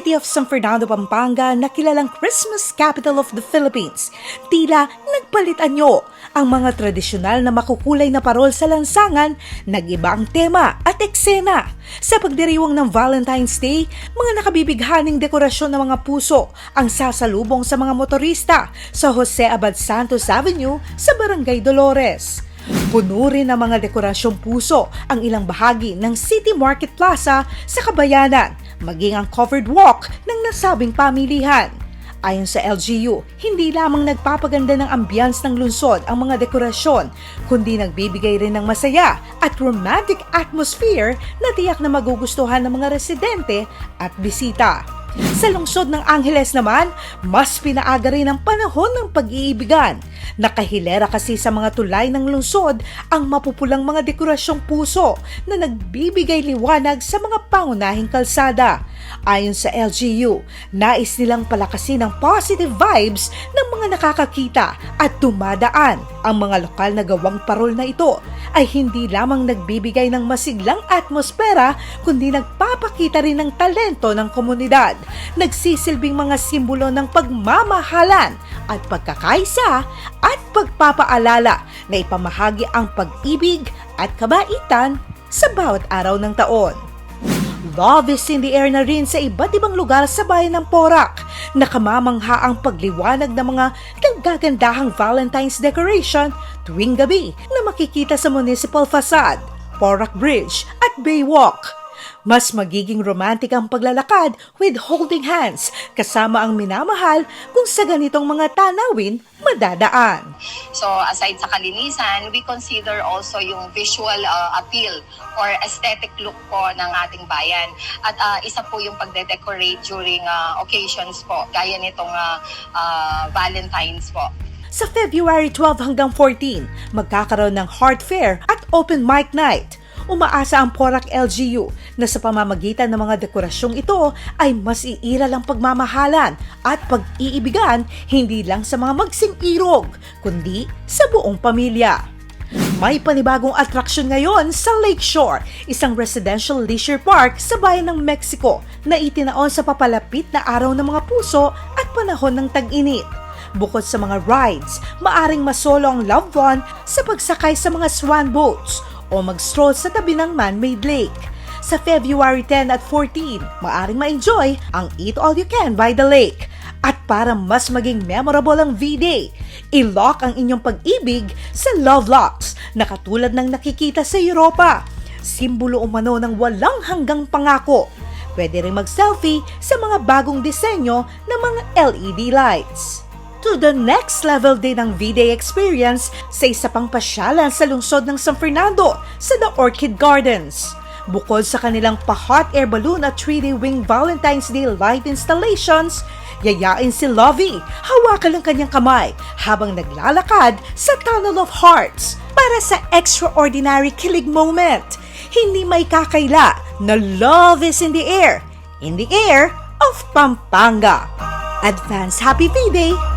city of San Fernando, Pampanga na kilalang Christmas capital of the Philippines, tila nagpalit anyo ang mga tradisyonal na makukulay na parol sa lansangan, nag-iba ang tema at eksena. Sa pagdiriwang ng Valentine's Day, mga nakabibighaning dekorasyon ng mga puso ang sasalubong sa mga motorista sa Jose Abad Santos Avenue sa Barangay Dolores. Puno rin ng mga dekorasyong puso ang ilang bahagi ng City Market Plaza sa Kabayanan, maging ang covered walk ng nasabing pamilihan. Ayon sa LGU, hindi lamang nagpapaganda ng ambience ng lungsod ang mga dekorasyon, kundi nagbibigay rin ng masaya at romantic atmosphere na tiyak na magugustuhan ng mga residente at bisita. Sa lungsod ng Angeles naman, mas pinaaga rin ang panahon ng pag-iibigan. Nakahilera kasi sa mga tulay ng lungsod ang mapupulang mga dekorasyong puso na nagbibigay liwanag sa mga pangunahing kalsada. Ayon sa LGU, nais nilang palakasin ang positive vibes ng mga nakakakita at dumadaan. Ang mga lokal na gawang parol na ito ay hindi lamang nagbibigay ng masiglang atmosfera kundi nagpapakita rin ng talento ng komunidad. Nagsisilbing mga simbolo ng pagmamahalan at pagkakaisa at pagpapaalala na ipamahagi ang pag-ibig at kabaitan sa bawat araw ng taon. Love is in the air na rin sa iba't ibang lugar sa bayan ng Porac. Nakamamangha ang pagliwanag ng mga nagagandahang Valentine's decoration tuwing gabi na makikita sa municipal facade, Porac Bridge at Baywalk. Mas magiging romantic ang paglalakad with holding hands kasama ang minamahal kung sa ganitong mga tanawin madadaan. So aside sa kalinisan, we consider also yung visual appeal or aesthetic look po ng ating bayan. At isa po yung pagde-decorate during occasions po, gaya nitong Valentine's po. Sa February 12 hanggang 14, magkakaroon ng Heart Fair at Open Mic Night. Umaasa ang Porac LGU na sa pamamagitan ng mga dekorasyong ito ay mas iiral ang pagmamahalan at pag-iibigan hindi lang sa mga magsing-irog, kundi sa buong pamilya. May panibagong atraksyon ngayon sa Lakeshore, isang residential leisure park sa bayan ng Mexico na itinaon sa papalapit na araw ng mga puso at panahon ng tag-init. Bukod sa mga rides, maaring masolo ang loved one sa pagsakay sa mga swan boats o mag-stroll sa tabi ng man-made lake. Sa February 10 at 14, maaring ma-enjoy ang Eat All You Can by the Lake. At para mas maging memorable ang V-Day, i-lock ang inyong pag-ibig sa Love Locks na katulad ng nakikita sa Europa. Simbolo umano ng walang hanggang pangako. Pwede rin mag-selfie sa mga bagong disenyo ng mga LED lights. To the next level din ng V-Day experience sa isa pang pasyalan sa lungsod ng San Fernando sa The Orchid Gardens. Bukod sa kanilang pa-hot air balloon at 3D wing Valentine's Day light installations, yayain si Lovey, hawakan ang kanyang kamay habang naglalakad sa Tunnel of Hearts para sa extraordinary kilig moment. Hindi may kakaila na love is in the air of Pampanga. Advance Happy V-Day!